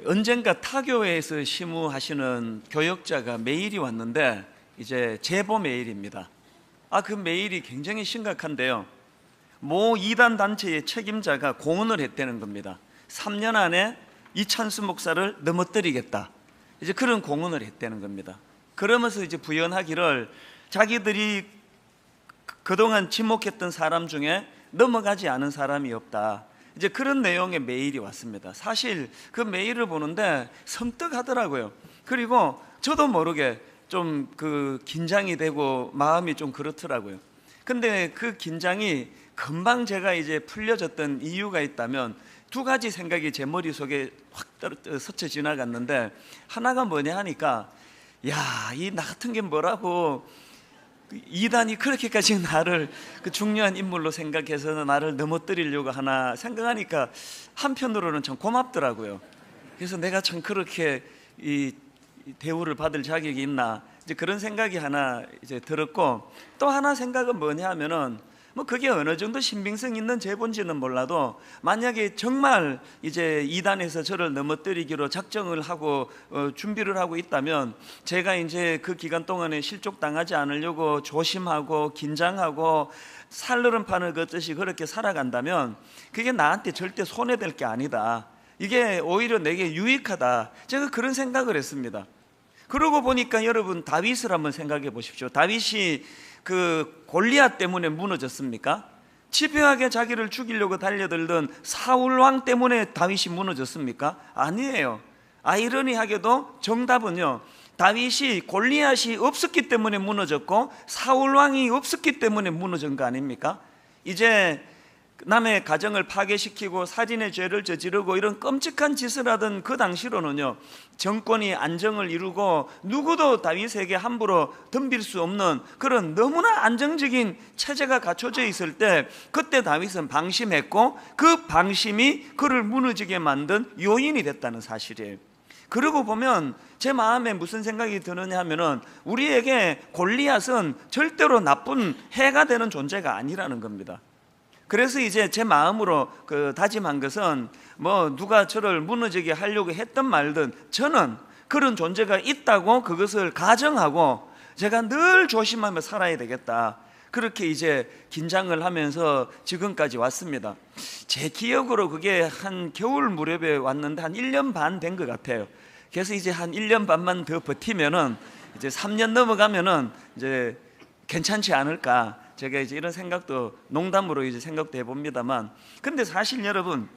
언젠가 타교회에서 심우하시는 교역자가 메일이 왔는데 이제 제보 메일입니다. 그 메일이 굉장히 심각한데요. 모 이단 단체의 책임자가 공언을 했다는 겁니다. 3년 안에 이찬수 목사를 넘어뜨리겠다. 이제 그런 공언을 했다는 겁니다. 그러면서 이제 부연하기를 자기들이 그동안 지목했던 사람 중에 넘어가지 않은 사람이 없다. 이제 그런 내용의 메일이 왔습니다. 사실 그 메일을 보는데 섬뜩하더라고요. 그리고 저도 모르게 좀 긴장이 되고 마음이 좀 그렇더라고요. 근데 그 긴장이 금방 제가 이제 풀려졌던 이유가 있다면 두 가지 생각이 제 머릿속에 확 스쳐 지나갔는데, 하나가 뭐냐 하니까 이 나 같은 게 뭐라고 이단이 그렇게까지 나를 그 중요한 인물로 생각해서 나를 넘어뜨리려고 하나 생각하니까 한편으로는 참 고맙더라고요. 그래서 내가 참 그렇게 이 대우를 받을 자격이 있나, 이제 그런 생각이 하나 이제 들었고, 또 하나 생각은 뭐냐 하면은 그게 어느 정도 신빙성 있는 제보인지는 몰라도 만약에 정말 이제 이단에서 저를 넘어뜨리기로 작정을 하고 준비를 하고 있다면, 제가 이제 그 기간 동안에 실족당하지 않으려고 조심하고 긴장하고 살얼음판을 걷듯이 그렇게 살아간다면 그게 나한테 절대 손해될 게 아니다. 이게 오히려 내게 유익하다. 제가 그런 생각을 했습니다. 그러고 보니까 여러분, 다윗을 한번 생각해 보십시오. 다윗이 그 골리앗 때문에 무너졌습니까? 집요하게 자기를 죽이려고 달려들던 사울왕 때문에 다윗이 무너졌습니까? 아니에요. 아이러니하게도 정답은요, 다윗이 골리앗이 없었기 때문에 무너졌고 사울왕이 없었기 때문에 무너진 거 아닙니까? 이제 남의 가정을 파괴시키고 살인의 죄를 저지르고 이런 끔찍한 짓을 하던 그 당시로는요, 정권이 안정을 이루고 누구도 다윗에게 함부로 덤빌 수 없는 그런 너무나 안정적인 체제가 갖춰져 있을 때, 그때 다윗은 방심했고 그 방심이 그를 무너지게 만든 요인이 됐다는 사실이에요. 그러고 보면 제 마음에 무슨 생각이 드느냐 하면은, 우리에게 골리앗은 절대로 나쁜 해가 되는 존재가 아니라는 겁니다. 그래서 이제 제 마음으로 다짐한 것은, 누가 저를 무너지게 하려고 했든 말든 저는 그런 존재가 있다고 그것을 가정하고 제가 늘 조심하며 살아야 되겠다. 그렇게 이제 긴장을 하면서 지금까지 왔습니다. 제 기억으로 그게 한 겨울 무렵에 왔는데 한 1년 반 된 것 같아요. 그래서 이제 한 1년 반만 더 버티면은 이제 3년 넘어가면은 이제 괜찮지 않을까. 제가 이제 이런 생각도 농담으로 이제 생각도 해봅니다만, 근데 사실 여러분,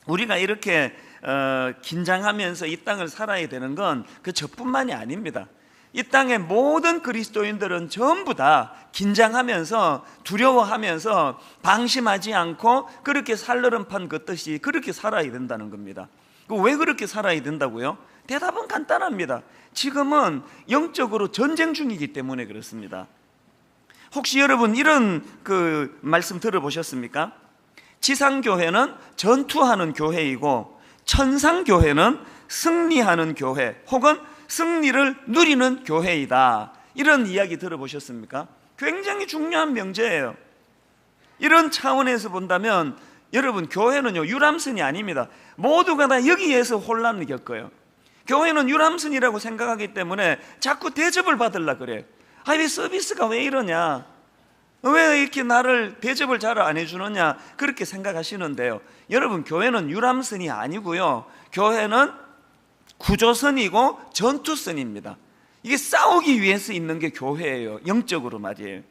우리가 이렇게 긴장하면서 이 땅을 살아야 되는 건 저뿐만이 아닙니다. 이 땅의 모든 그리스도인들은 전부 다 긴장하면서 두려워하면서 방심하지 않고 그렇게 살얼음판 걷듯이 그렇게 살아야 된다는 겁니다. 왜 그렇게 살아야 된다고요? 대답은 간단합니다. 지금은 영적으로 전쟁 중이기 때문에 그렇습니다. 혹시 여러분 이런 말씀 들어보셨습니까? 지상교회는 전투하는 교회이고 천상교회는 승리하는 교회 혹은 승리를 누리는 교회이다. 이런 이야기 들어보셨습니까? 굉장히 중요한 명제예요. 이런 차원에서 본다면 여러분, 교회는요, 유람선이 아닙니다. 모두가 다 여기에서 혼란을 겪어요. 교회는 유람선이라고 생각하기 때문에 자꾸 대접을 받으려고 그래요. 왜 서비스가 왜 이러냐, 왜 이렇게 나를 대접을 잘 안 해주느냐, 그렇게 생각하시는데요, 여러분, 교회는 유람선이 아니고요, 교회는 구조선이고 전투선입니다. 이게 싸우기 위해서 있는 게 교회예요. 영적으로 말이에요.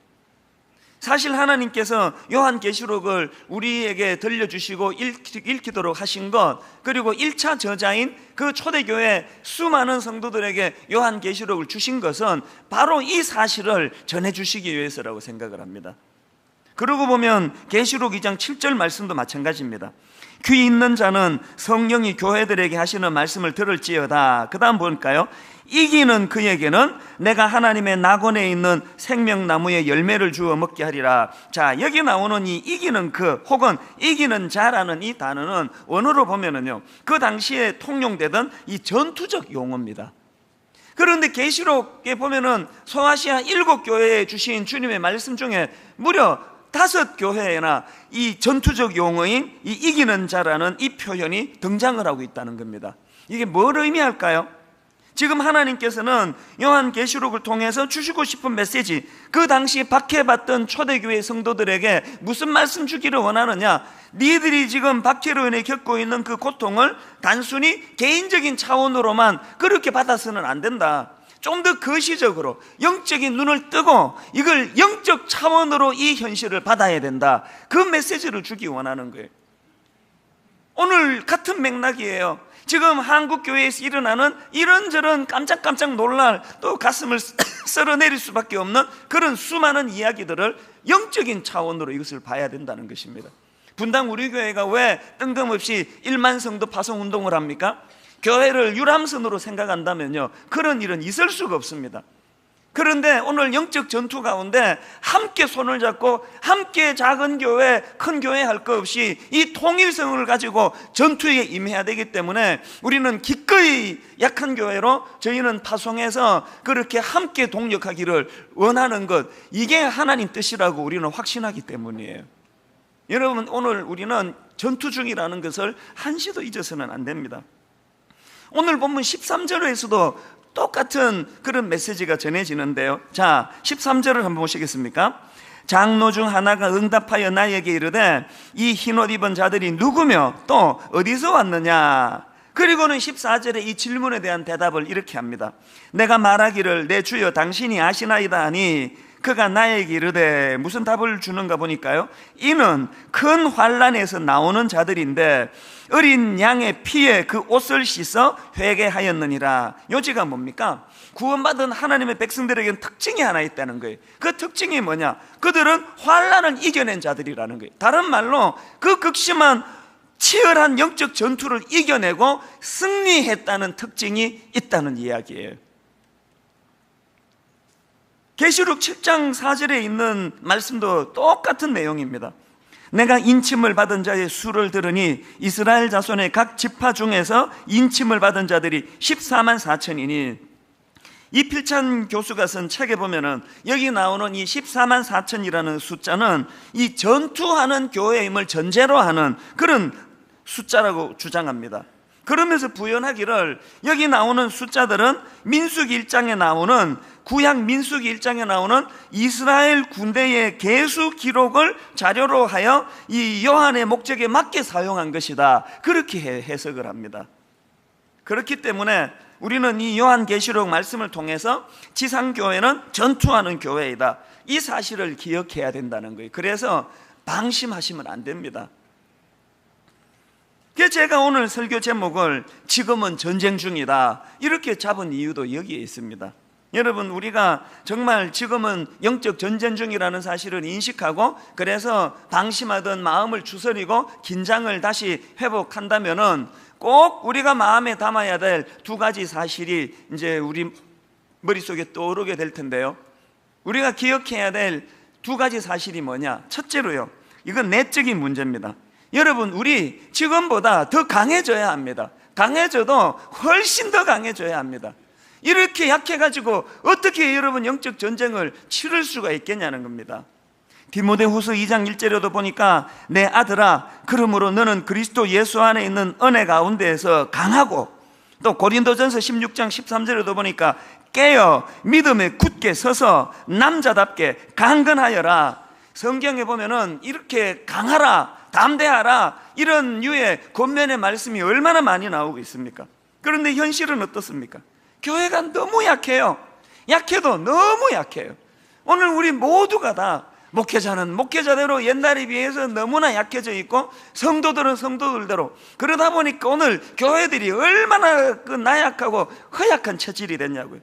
사실 하나님께서 요한계시록을 우리에게 들려주시고 읽히도록 하신 것, 그리고 1차 저자인 그 초대교회 수많은 성도들에게 요한계시록을 주신 것은 바로 이 사실을 전해주시기 위해서라고 생각을 합니다. 그러고 보면 계시록 2장 7절 말씀도 마찬가지입니다. 귀 있는 자는 성령이 교회들에게 하시는 말씀을 들을지어다. 그 다음 볼까요? 이기는 그에게는 내가 하나님의 낙원에 있는 생명나무의 열매를 주어 먹게 하리라. 자, 여기 나오는 이 이기는 그 혹은 이기는 자라는 이 단어는 원어로 보면은요, 그 당시에 통용되던 이 전투적 용어입니다. 그런데 계시록에 보면은 소아시아 7교회에 주신 주님의 말씀 중에 무려 5교회에나 이 전투적 용어인 이 이기는 자라는 이 표현이 등장을 하고 있다는 겁니다. 이게 뭘 의미할까요? 지금 하나님께서는 요한계시록을 통해서 주시고 싶은 메시지, 그 당시 박해받던 초대교회 성도들에게 무슨 말씀 주기를 원하느냐? 니들이 지금 박해로 인해 겪고 있는 그 고통을 단순히 개인적인 차원으로만 그렇게 받아서는 안 된다. 좀 더 거시적으로 영적인 눈을 뜨고 이걸 영적 차원으로 이 현실을 받아야 된다. 그 메시지를 주기 원하는 거예요. 오늘 같은 맥락이에요. 지금 한국교회에서 일어나는 이런저런 깜짝깜짝 놀랄, 또 가슴을 쓸어내릴 수밖에 없는 그런 수많은 이야기들을 영적인 차원으로 이것을 봐야 된다는 것입니다. 분당 우리 교회가 왜 뜬금없이 1만 성도 파송 운동을 합니까? 교회를 유람선으로 생각한다면요, 그런 일은 있을 수가 없습니다. 그런데 오늘 영적 전투 가운데 함께 손을 잡고 함께 작은 교회, 큰 교회 할 것 없이 이 통일성을 가지고 전투에 임해야 되기 때문에 우리는 기꺼이 약한 교회로 저희는 파송해서 그렇게 함께 동력하기를 원하는 것, 이게 하나님 뜻이라고 우리는 확신하기 때문이에요. 여러분, 오늘 우리는 전투 중이라는 것을 한시도 잊어서는 안 됩니다. 오늘 본문 13절에서도 똑같은 그런 메시지가 전해지는데요. 자, 13절을 한번 보시겠습니까? 장로 중 하나가 응답하여 나에게 이르되 이 흰옷 입은 자들이 누구며 또 어디서 왔느냐? 그리고는 14절에 이 질문에 대한 대답을 이렇게 합니다. 내가 말하기를 내 주여 당신이 아시나이다 하니 그가 나에게 이르되, 무슨 답을 주는가 보니까요, 이는 큰 환난에서 나오는 자들인데 어린 양의 피에 그 옷을 씻어 회개하였느니라. 요지가 뭡니까? 구원받은 하나님의 백성들에게는 특징이 하나 있다는 거예요. 그 특징이 뭐냐? 그들은 환난을 이겨낸 자들이라는 거예요. 다른 말로 그 극심한 치열한 영적 전투를 이겨내고 승리했다는 특징이 있다는 이야기예요. 계시록 7장 4절에 있는 말씀도 똑같은 내용입니다. 내가 인침을 받은 자의 수를 들으니 이스라엘 자손의 각 지파 중에서 인침을 받은 자들이 14만 4천이니, 이필찬 교수가 쓴 책에 보면은 여기 나오는 이 14만 4천이라는 숫자는 이 전투하는 교회임을 전제로 하는 그런 숫자라고 주장합니다. 그러면서 부연하기를 여기 나오는 숫자들은 민수기 1장에 나오는, 구약 민수기 1장에 나오는 이스라엘 군대의 계수 기록을 자료로 하여 이 요한의 목적에 맞게 사용한 것이다, 그렇게 해석을 합니다. 그렇기 때문에 우리는 이 요한계시록 말씀을 통해서 지상교회는 전투하는 교회이다, 이 사실을 기억해야 된다는 거예요. 그래서 방심하시면 안 됩니다. 제가 오늘 설교 제목을 지금은 전쟁 중이다 이렇게 잡은 이유도 여기에 있습니다. 여러분, 우리가 정말 지금은 영적 전쟁 중이라는 사실을 인식하고 그래서 방심하던 마음을 추스리고 긴장을 다시 회복한다면은 꼭 우리가 마음에 담아야 될 두 가지 사실이 이제 우리 머릿속에 떠오르게 될 텐데요. 우리가 기억해야 될 두 가지 사실이 뭐냐? 첫째로요, 이건 내적인 문제입니다. 여러분, 우리 지금보다 더 강해져야 합니다. 강해져도 훨씬 더 강해져야 합니다. 이렇게 약해가지고 어떻게 여러분 영적 전쟁을 치를 수가 있겠냐는 겁니다. 디모데후서 2장 1절에도 보니까 내 아들아, 그러므로 너는 그리스도 예수 안에 있는 은혜 가운데에서 강하고, 또 고린도전서 16장 13절에도 보니까 깨어 믿음에 굳게 서서 남자답게 강건하여라. 성경에 보면은 이렇게 강하라, 담대하라, 이런 류의 권면의 말씀이 얼마나 많이 나오고 있습니까? 그런데 현실은 어떻습니까? 교회가 너무 약해요. 약해도 너무 약해요. 오늘 우리 모두가 다 목회자는 목회자대로 옛날에 비해서 너무나 약해져 있고 성도들은 성도들대로, 그러다 보니까 오늘 교회들이 얼마나 그 나약하고 허약한 체질이 됐냐고요.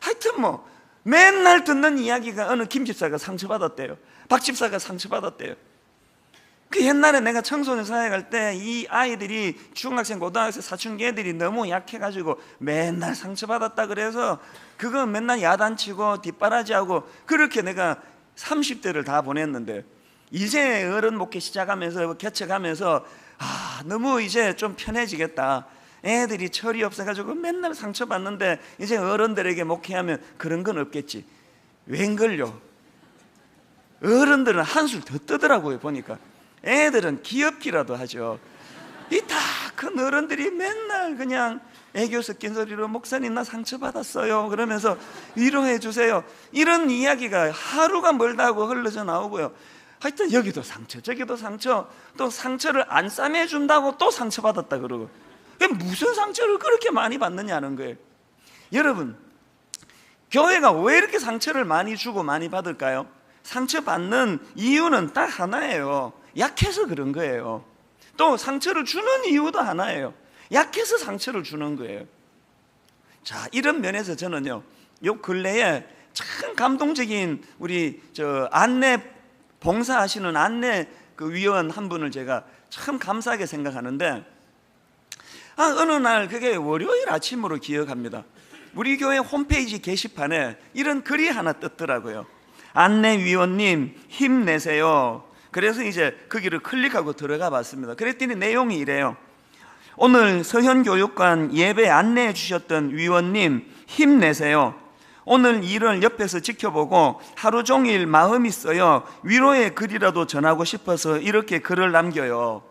하여튼 뭐 맨날 듣는 이야기가 어느 김 집사가 상처받았대요, 박 집사가 상처받았대요. 그 옛날에 내가 청소년 사역할 때 이 아이들이 중학생, 고등학생, 사춘기 애들이 너무 약해가지고 맨날 상처받았다 그래서 그거 맨날 야단치고 뒷바라지하고 그렇게 내가 30대를 다 보냈는데, 이제 어른 목회 시작하면서 개척하면서 너무 이제 좀 편해지겠다, 애들이 철이 없어가지고 맨날 상처받는데 이제 어른들에게 목회하면 그런 건 없겠지. 웬걸요? 어른들은 한술 더 뜨더라고요. 보니까 애들은 귀엽기라도 하죠. 이 다 큰 어른들이 맨날 그냥 애교 섞인 소리로 목사님 나 상처받았어요 그러면서 위로해 주세요, 이런 이야기가 하루가 멀다 하고 흘러져 나오고요. 하여튼 여기도 상처 저기도 상처, 또 상처를 안 싸매준다고 또 상처받았다 그러고, 무슨 상처를 그렇게 많이 받느냐는 거예요. 여러분, 교회가 왜 이렇게 상처를 많이 주고 많이 받을까요? 상처받는 이유는 딱 하나예요. 약해서 그런 거예요. 또 상처를 주는 이유도 하나예요. 약해서 상처를 주는 거예요. 자, 이런 면에서 저는요, 요 근래에 참 감동적인 우리 안내 봉사하시는 안내 그 위원 한 분을 제가 참 감사하게 생각하는데, 어느 날 그게 월요일 아침으로 기억합니다. 우리 교회 홈페이지 게시판에 이런 글이 하나 떴더라고요. 안내위원님 힘내세요. 그래서 이제 거기를 클릭하고 들어가 봤습니다. 그랬더니 내용이 이래요. 오늘 서현교육관 예배 안내해 주셨던 위원님 힘내세요. 오늘 일을 옆에서 지켜보고 하루 종일 마음이 쓰여 위로의 글이라도 전하고 싶어서 이렇게 글을 남겨요.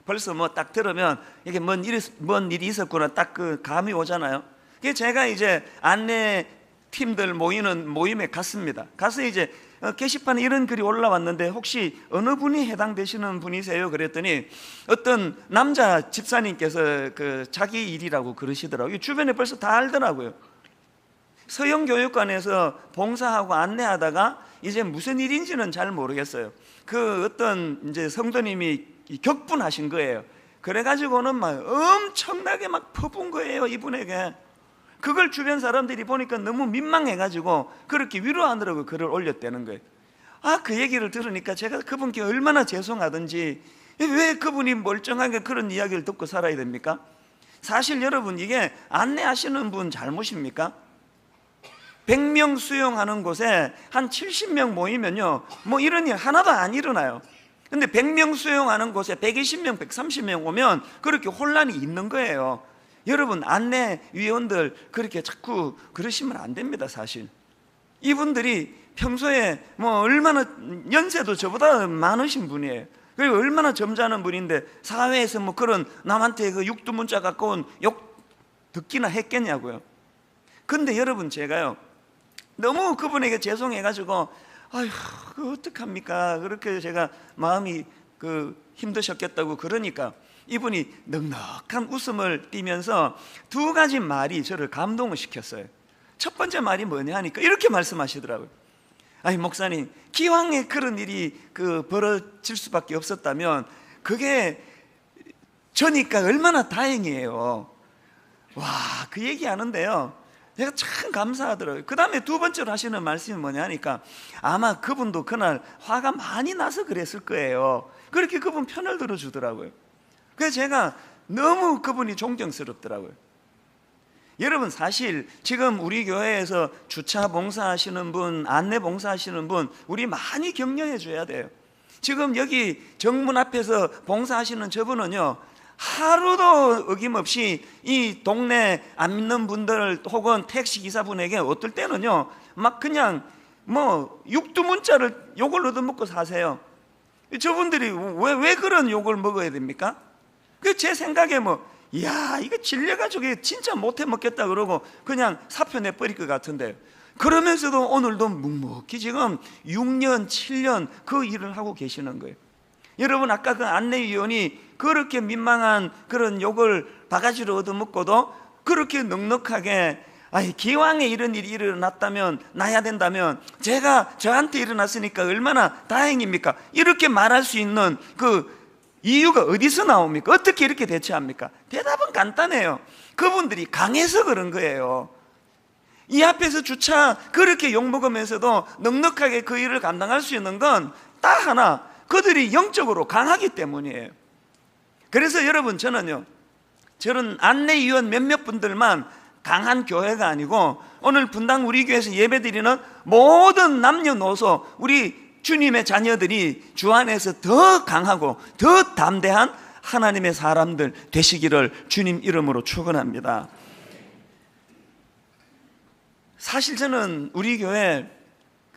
벌써 뭐 딱 들으면 이게 뭔 일이 있었구나 딱 그 감이 오잖아요. 그게 제가 이제 안내 팀들 모이는 모임에 갔습니다. 가서 이제 게시판에 이런 글이 올라왔는데 혹시 어느 분이 해당되시는 분이세요? 그랬더니 어떤 남자 집사님께서 그 자기 일이라고 그러시더라고요. 주변에 벌써 다 알더라고요. 서영교육관에서 봉사하고 안내하다가 이제 무슨 일인지는 잘 모르겠어요. 그 어떤 이제 성도님이 격분하신 거예요. 그래가지고는 막 엄청나게 막 퍼부은 거예요, 이분에게. 그걸 주변 사람들이 보니까 너무 민망해가지고 그렇게 위로하느라고 글을 올렸다는 거예요. 그 얘기를 들으니까 제가 그분께 얼마나 죄송하든지, 왜 그분이 멀쩡하게 그런 이야기를 듣고 살아야 됩니까? 사실 여러분, 이게 안내하시는 분 잘못입니까? 100명 수용하는 곳에 한 70명 모이면요, 뭐 이런 일 하나도 안 일어나요. 근데 100명 수용하는 곳에 120명, 130명 오면 그렇게 혼란이 있는 거예요. 여러분, 안내위원들 그렇게 자꾸 그러시면 안 됩니다. 사실 이분들이 평소에 뭐 얼마나 연세도 저보다 많으신 분이에요. 그리고 얼마나 점잖은 분인데 사회에서 뭐 그런 남한테 그 육두문자 갖고 온 욕 듣기나 했겠냐고요. 근데 여러분, 제가요 너무 그분에게 죄송해가지고 아휴, 그 어떡합니까? 그렇게 제가 마음이 힘드셨겠다고 그러니까 이분이 넉넉한 웃음을 띠면서 두 가지 말이 저를 감동을 시켰어요. 첫 번째 말이 뭐냐 하니까 이렇게 말씀하시더라고요. 아니 목사님, 기왕에 그런 일이 벌어질 수밖에 없었다면 그게 저니까 얼마나 다행이에요. 와, 그 얘기 하는데요, 제가 참 감사하더라고요. 그 다음에 두 번째로 하시는 말씀이 뭐냐 하니까 아마 그분도 그날 화가 많이 나서 그랬을 거예요. 그렇게 그분 편을 들어주더라고요. 그래서 제가 너무 그분이 존경스럽더라고요. 여러분, 사실 지금 우리 교회에서 주차 봉사하시는 분, 안내 봉사하시는 분 우리 많이 격려해 줘야 돼요. 지금 여기 정문 앞에서 봉사하시는 저분은요, 하루도 어김없이 이 동네 안 믿는 분들 혹은 택시기사분에게 어떨 때는요 막 그냥 뭐 육두문자를 욕을 얻어먹고 사세요. 저분들이 왜 그런 욕을 먹어야 됩니까? 제 생각에 이야, 이거 질려가지고 진짜 못해 먹겠다 그러고 그냥 사표 내버릴 것 같은데, 그러면서도 오늘도 묵묵히 지금 6년, 7년 그 일을 하고 계시는 거예요. 여러분, 아까 그 안내위원이 그렇게 민망한 그런 욕을 바가지로 얻어먹고도 그렇게 넉넉하게, 기왕에 이런 일이 일어났다면, 나야 된다면 저한테 일어났으니까 얼마나 다행입니까? 이렇게 말할 수 있는 그 이유가 어디서 나옵니까? 어떻게 이렇게 대처합니까? 대답은 간단해요. 그분들이 강해서 그런 거예요. 이 앞에서 주차 그렇게 욕먹으면서도 넉넉하게 그 일을 감당할 수 있는 건 딱 하나, 그들이 영적으로 강하기 때문이에요. 그래서 여러분, 저는요 저런 안내위원 몇몇 분들만 강한 교회가 아니고 오늘 분당 우리 교회에서 예배드리는 모든 남녀노소 우리 주님의 자녀들이 주 안에서 더 강하고 더 담대한 하나님의 사람들 되시기를 주님 이름으로 축원합니다. 사실 저는 우리 교회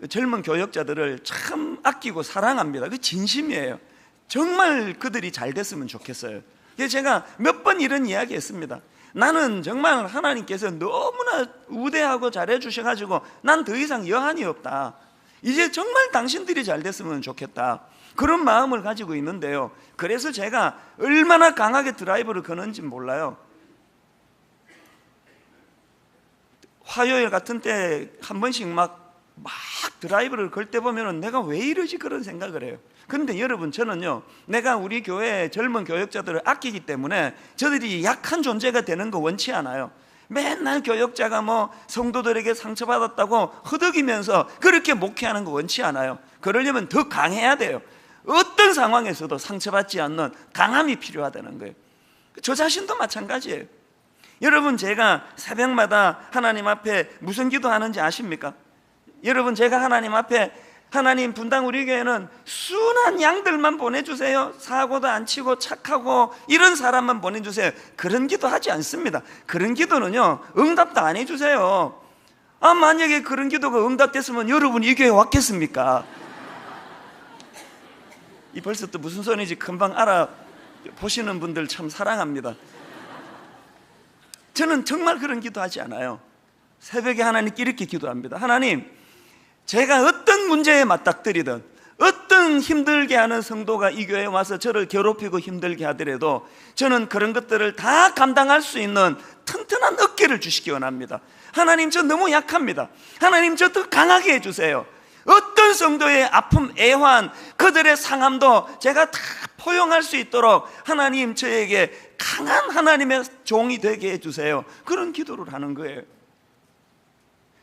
젊은 교역자들을 참 아끼고 사랑합니다. 그 진심이에요. 정말 그들이 잘 됐으면 좋겠어요. 그래서 제가 몇 번 이런 이야기 했습니다. 나는 정말 하나님께서 너무나 우대하고 잘해 주셔가지고 난 더 이상 여한이 없다. 이제 정말 당신들이 잘 됐으면 좋겠다. 그런 마음을 가지고 있는데요, 그래서 제가 얼마나 강하게 드라이브를 거는지 몰라요. 화요일 같은 때 한 번씩 막 드라이브를 걸 때 보면은 내가 왜 이러지 그런 생각을 해요. 근데 여러분, 저는요, 내가 우리 교회 젊은 교역자들을 아끼기 때문에 저들이 약한 존재가 되는 거 원치 않아요. 맨날 교역자가 뭐 성도들에게 상처받았다고 허덕이면서 그렇게 목회하는 거 원치 않아요. 그러려면 더 강해야 돼요. 어떤 상황에서도 상처받지 않는 강함이 필요하다는 거예요. 저 자신도 마찬가지예요. 여러분, 제가 새벽마다 하나님 앞에 무슨 기도하는지 아십니까? 여러분, 제가 하나님 앞에, 하나님, 분당 우리 교회는 순한 양들만 보내주세요. 사고도 안 치고 착하고 이런 사람만 보내주세요. 그런 기도 하지 않습니다. 그런 기도는요, 응답도 안 해주세요. 만약에 그런 기도가 응답됐으면 여러분 이 교회에 왔겠습니까? 이 벌써 또 무슨 소리인지 금방 알아보시는 분들 참 사랑합니다. 저는 정말 그런 기도하지 않아요. 새벽에 하나님께 이렇게 기도합니다. 하나님, 제가 어떤 문제에 맞닥뜨리든, 어떤 힘들게 하는 성도가 이 교회에 와서 저를 괴롭히고 힘들게 하더라도 저는 그런 것들을 다 감당할 수 있는 튼튼한 어깨를 주시기 원합니다. 하나님, 저 너무 약합니다. 하나님, 저 더 강하게 해주세요. 어떤 성도의 아픔, 애환, 그들의 상함도 제가 다 포용할 수 있도록 하나님, 저에게 강한 하나님의 종이 되게 해주세요. 그런 기도를 하는 거예요.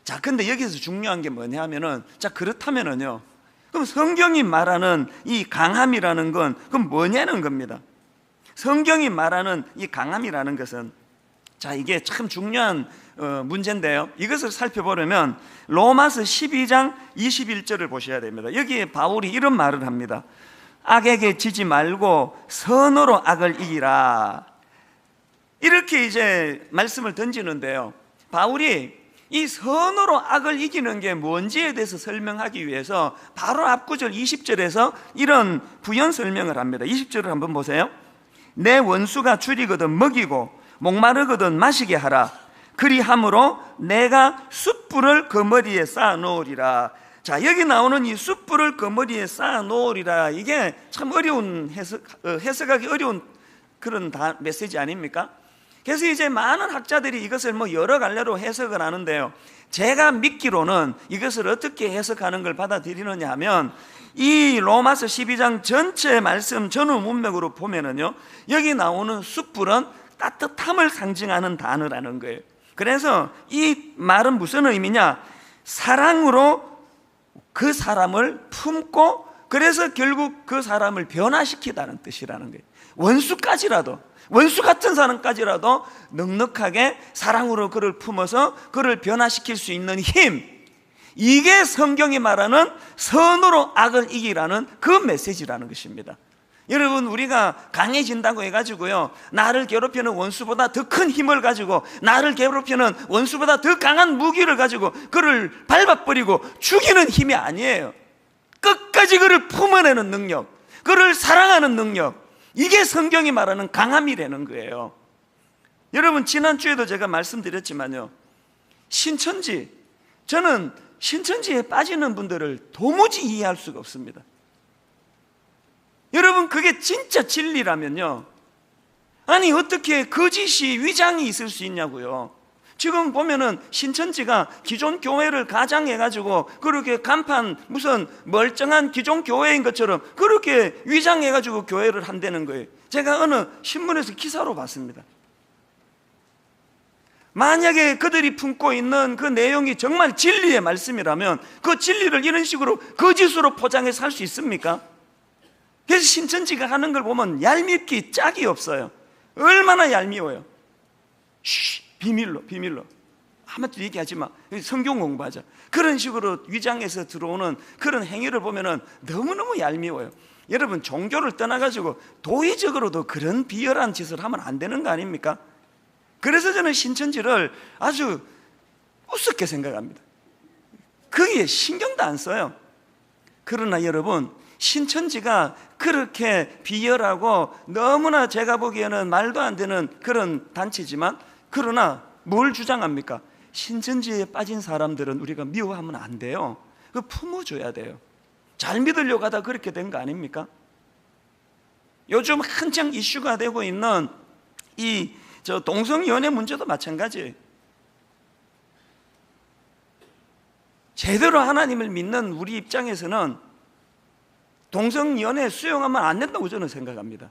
자, 근데 여기서 중요한 게 뭐냐 하면은, 자, 그렇다면은요, 그럼 성경이 말하는 이 강함이라는 건 그럼 뭐냐는 겁니다. 성경이 말하는 이 강함이라는 것은, 자, 이게 참 중요한 문제인데요, 이것을 살펴보려면 로마서 12장 21절을 보셔야 됩니다. 여기에 바울이 이런 말을 합니다. 악에게 지지 말고 선으로 악을 이기라. 이렇게 이제 말씀을 던지는데요, 바울이 이 선으로 악을 이기는 게 뭔지에 대해서 설명하기 위해서 바로 앞구절 20절에서 이런 부연 설명을 합니다. 20절을 한번 보세요. 내 원수가 줄이거든 먹이고 목마르거든 마시게 하라. 그리함으로 내가 숯불을 그 머리에 쌓아 놓으리라. 자, 여기 나오는 이 숯불을 그 머리에 쌓아 놓으리라, 이게 참 어려운 해석하기 어려운 그런 메시지 아닙니까? 그래서 이제 많은 학자들이 이것을 뭐 여러 갈래로 해석을 하는데요, 제가 믿기로는 이것을 어떻게 해석하는 걸 받아들이느냐 하면, 이 로마서 12장 전체 말씀 전후 문맥으로 보면은요, 여기 나오는 숯불은 따뜻함을 상징하는 단어라는 거예요. 그래서 이 말은 무슨 의미냐, 사랑으로 그 사람을 품고, 그래서 결국 그 사람을 변화시키다는 뜻이라는 거예요. 원수 같은 사람까지라도 넉넉하게 사랑으로 그를 품어서 그를 변화시킬 수 있는 힘, 이게 성경이 말하는 선으로 악을 이기라는 그 메시지라는 것입니다. 여러분, 우리가 강해진다고 해가지고요, 나를 괴롭히는 원수보다 더 큰 힘을 가지고, 나를 괴롭히는 원수보다 더 강한 무기를 가지고 그를 밟아버리고 죽이는 힘이 아니에요. 끝까지 그를 품어내는 능력, 그를 사랑하는 능력, 이게 성경이 말하는 강함이라는 거예요. 여러분, 지난주에도 제가 말씀드렸지만요, 저는 신천지에 빠지는 분들을 도무지 이해할 수가 없습니다. 여러분, 그게 진짜 진리라면요, 아니 어떻게 거짓이 위장이 있을 수 있냐고요. 지금 보면은 신천지가 기존 교회를 가장해가지고 그렇게 간판 무슨 멀쩡한 기존 교회인 것처럼 그렇게 위장해가지고 교회를 한다는 거예요. 제가 어느 신문에서 기사로 봤습니다. 만약에 그들이 품고 있는 그 내용이 정말 진리의 말씀이라면 그 진리를 이런 식으로 거짓으로 포장해서 할 수 있습니까? 그래서 신천지가 하는 걸 보면 얄밉기 짝이 없어요. 얼마나 얄미워요. 비밀로 아무것도 얘기하지 마, 성경 공부하자, 그런 식으로 위장해서 들어오는 그런 행위를 보면 너무너무 얄미워요. 여러분, 종교를 떠나가지고 도의적으로도 그런 비열한 짓을 하면 안 되는 거 아닙니까? 그래서 저는 신천지를 아주 우습게 생각합니다. 거기에 신경도 안 써요. 그러나 여러분, 신천지가 그렇게 비열하고 너무나 제가 보기에는 말도 안 되는 그런 단체지만 그러나 뭘 주장합니까? 신천지에 빠진 사람들은 우리가 미워하면 안 돼요. 그 품어줘야 돼요. 잘 믿으려고 하다 그렇게 된 거 아닙니까? 요즘 한창 이슈가 되고 있는 이 동성연애 문제도 마찬가지. 제대로 하나님을 믿는 우리 입장에서는 동성연애 수용하면 안 된다고 저는 생각합니다.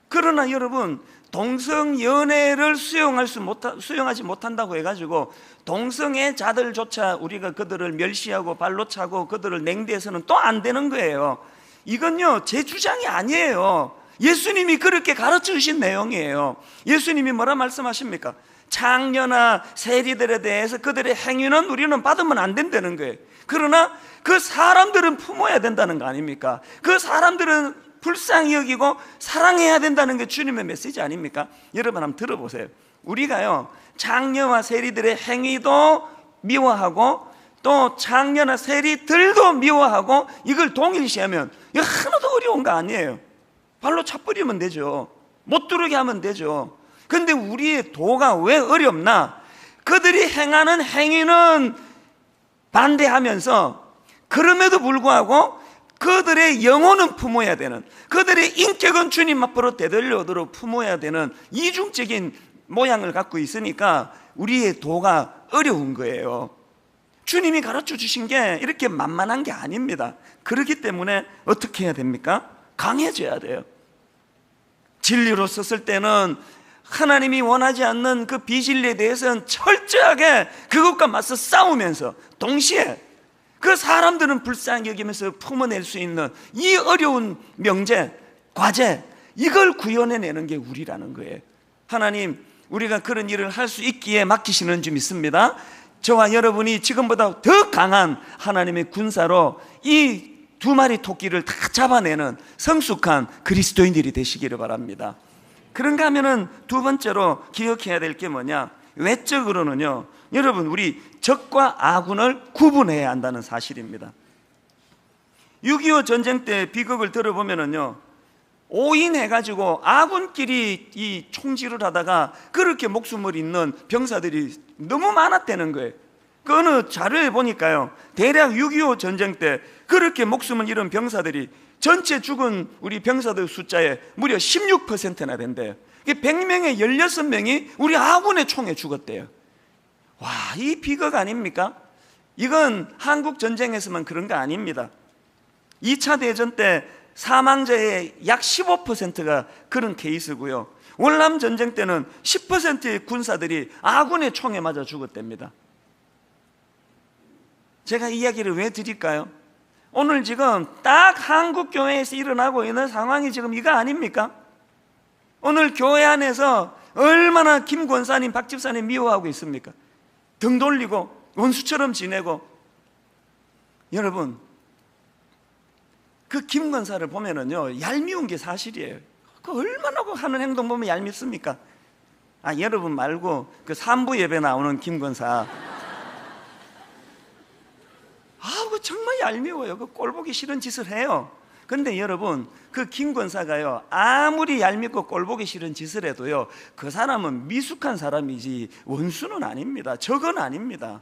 그러나 여러분, 동성연애를 수용하지 못한다고 해가지고 동성애자들조차 우리가 그들을 멸시하고 발로 차고 그들을 냉대해서는 또 안 되는 거예요. 이건요, 제 주장이 아니에요. 예수님이 그렇게 가르쳐 주신 내용이에요. 예수님이 뭐라 말씀하십니까? 창녀나 세리들에 대해서 그들의 행위는 우리는 받으면 안 된다는 거예요. 그러나 그 사람들은 품어야 된다는 거 아닙니까? 그 사람들은 불쌍히 여기고 사랑해야 된다는 게 주님의 메시지 아닙니까? 여러분 한번 들어보세요. 우리가요, 창녀와 세리들의 행위도 미워하고 또 창녀나 세리들도 미워하고 이걸 동일시하면 이거 하나도 어려운 거 아니에요. 발로 차버리면 되죠. 못 들어오게 하면 되죠. 근데 우리의 도가 왜 어렵나? 그들이 행하는 행위는 반대하면서 그럼에도 불구하고 그들의 영혼은 품어야 되는, 그들의 인격은 주님 앞으로 되돌려오도록 품어야 되는 이중적인 모양을 갖고 있으니까 우리의 도가 어려운 거예요. 주님이 가르쳐 주신 게 이렇게 만만한 게 아닙니다. 그렇기 때문에 어떻게 해야 됩니까? 강해져야 돼요. 진리로 섰을 때는 하나님이 원하지 않는 그 비진리에 대해서는 철저하게 그것과 맞서 싸우면서 동시에 그 사람들은 불쌍히 여기면서 품어낼 수 있는 이 어려운 명제, 과제, 이걸 구현해내는 게 우리라는 거예요. 하나님, 우리가 그런 일을 할 수 있기에 맡기시는 줄 믿습니다. 저와 여러분이 지금보다 더 강한 하나님의 군사로 이 두 마리 토끼를 다 잡아내는 성숙한 그리스도인들이 되시기를 바랍니다. 그런가 하면은 두 번째로 기억해야 될 게 뭐냐? 외적으로는요, 여러분, 우리 적과 아군을 구분해야 한다는 사실입니다. 6.25 전쟁 때 비극을 들어보면은요, 오인해가지고 아군끼리 이 총질을 하다가 그렇게 목숨을 잃는 병사들이 너무 많았다는 거예요. 그 어느 자료에 보니까요, 대략 6.25 전쟁 때 그렇게 목숨을 잃은 병사들이 전체 죽은 우리 병사들 숫자의 무려 16%나 된대요. 100명에 16명이 우리 아군의 총에 죽었대요. 와, 이 비극 아닙니까? 이건 한국 전쟁에서만 그런 거 아닙니다. 2차 대전 때 사망자의 약 15%가 그런 케이스고요, 월남 전쟁 때는 10%의 군사들이 아군의 총에 맞아 죽었답니다. 제가 이 이야기를 왜 드릴까요? 오늘 지금 딱 한국 교회에서 일어나고 있는 상황이 지금 이거 아닙니까? 오늘 교회 안에서 얼마나 김 권사님, 박 집사님 미워하고 있습니까? 등 돌리고 원수처럼 지내고. 여러분, 그 김 권사를 보면은요, 얄미운 게 사실이에요. 그 얼마나 하는 행동 보면 얄밉습니까? 여러분 말고 그 산부 예배 나오는 김 권사, 그 정말 얄미워요. 그 꼴보기 싫은 짓을 해요. 그런데 여러분, 그 김 권사가요, 아무리 얄밉고 꼴보기 싫은 짓을 해도요, 그 사람은 미숙한 사람이지 원수는 아닙니다. 적은 아닙니다.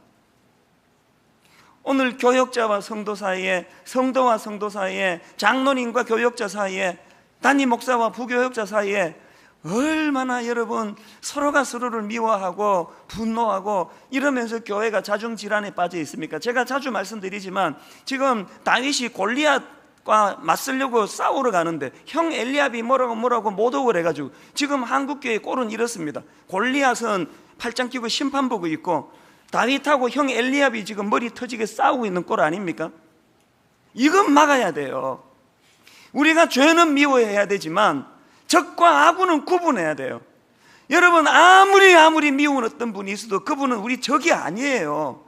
오늘 교역자와 성도 사이에, 성도와 성도 사이에, 장로님과 교역자 사이에, 담임 목사와 부교역자 사이에 얼마나 여러분 서로가 서로를 미워하고 분노하고 이러면서 교회가 자중질환에 빠져 있습니까? 제가 자주 말씀드리지만 지금 다윗이 골리앗과 맞서려고 싸우러 가는데 형 엘리압이 뭐라고 모독을 해가지고 지금 한국교회 꼴은 이렇습니다. 골리앗은 팔짱 끼고 심판 보고 있고 다윗하고 형 엘리압이 지금 머리 터지게 싸우고 있는 꼴 아닙니까? 이건 막아야 돼요. 우리가 죄는 미워해야 되지만 적과 아군은 구분해야 돼요. 여러분, 아무리 미운 어떤 분이 있어도 그분은 우리 적이 아니에요.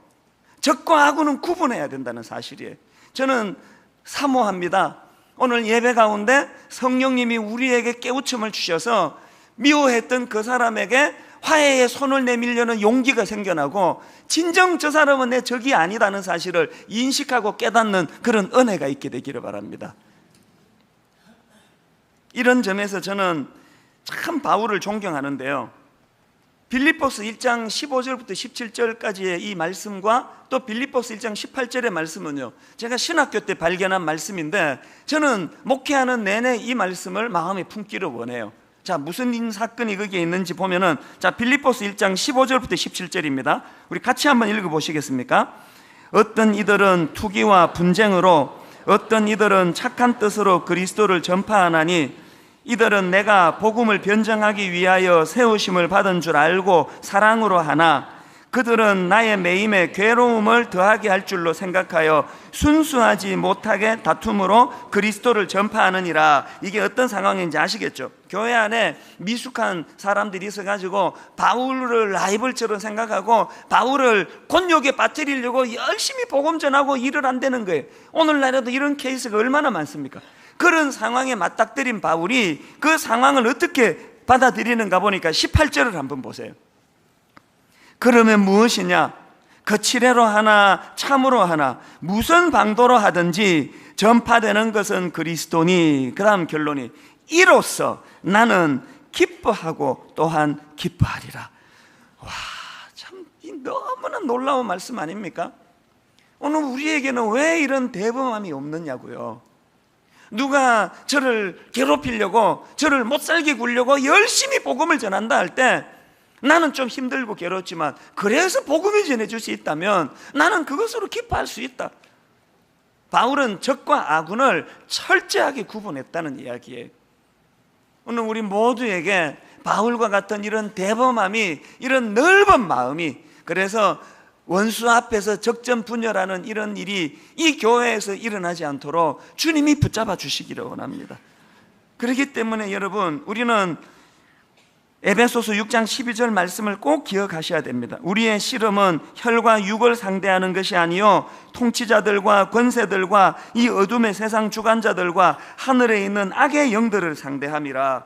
적과 아군은 구분해야 된다는 사실이에요. 저는 사모합니다. 오늘 예배 가운데 성령님이 우리에게 깨우침을 주셔서 미워했던 그 사람에게 화해의 손을 내밀려는 용기가 생겨나고 진정 저 사람은 내 적이 아니다는 사실을 인식하고 깨닫는 그런 은혜가 있게 되기를 바랍니다. 이런 점에서 저는 참 바울을 존경하는데요, 빌립보서 1장 15절부터 17절까지의 이 말씀과 또 빌립보서 1장 18절의 말씀은요, 제가 신학교 때 발견한 말씀인데 저는 목회하는 내내 이 말씀을 마음에 품기를 원해요. 자, 무슨 사건이 거기에 있는지 보면은, 자, 빌립보서 1장 15절부터 17절입니다. 우리 같이 한번 읽어보시겠습니까? 어떤 이들은 투기와 분쟁으로, 어떤 이들은 착한 뜻으로 그리스도를 전파하나니 이들은 내가 복음을 변증하기 위하여 세우심을 받은 줄 알고 사랑으로 하나 그들은 나의 매임에 괴로움을 더하게 할 줄로 생각하여 순수하지 못하게 다툼으로 그리스도를 전파하느니라. 이게 어떤 상황인지 아시겠죠? 교회 안에 미숙한 사람들이 있어가지고 바울을 라이벌처럼 생각하고 바울을 곤욕에 빠뜨리려고 열심히 복음 전하고 일을 안 되는 거예요. 오늘날에도 이런 케이스가 얼마나 많습니까? 그런 상황에 맞닥뜨린 바울이 그 상황을 어떻게 받아들이는가 보니까 18절을 한번 보세요. 그러면 무엇이냐? 거칠애로 하나 참으로 하나 무슨 방도로 하든지 전파되는 것은 그리스도니. 그 다음 결론이 이로써 나는 기뻐하고 또한 기뻐하리라. 와, 참 너무나 놀라운 말씀 아닙니까? 오늘 우리에게는 왜 이런 대범함이 없느냐고요. 누가 저를 괴롭히려고, 저를 못살게 굴려고 열심히 복음을 전한다 할 때 나는 좀 힘들고 괴롭지만 그래서 복음을 전해줄 수 있다면 나는 그것으로 기뻐할 수 있다. 바울은 적과 아군을 철저하게 구분했다는 이야기예요. 오늘 우리 모두에게 바울과 같은 이런 대범함이, 이런 넓은 마음이, 그래서 원수 앞에서 적전분열하는 이런 일이 이 교회에서 일어나지 않도록 주님이 붙잡아 주시기를 원합니다. 그렇기 때문에 여러분, 우리는 에베소서 6장 12절 말씀을 꼭 기억하셔야 됩니다. 우리의 씨름은 혈과 육을 상대하는 것이 아니요 통치자들과 권세들과 이 어둠의 세상 주관자들과 하늘에 있는 악의 영들을 상대함이라.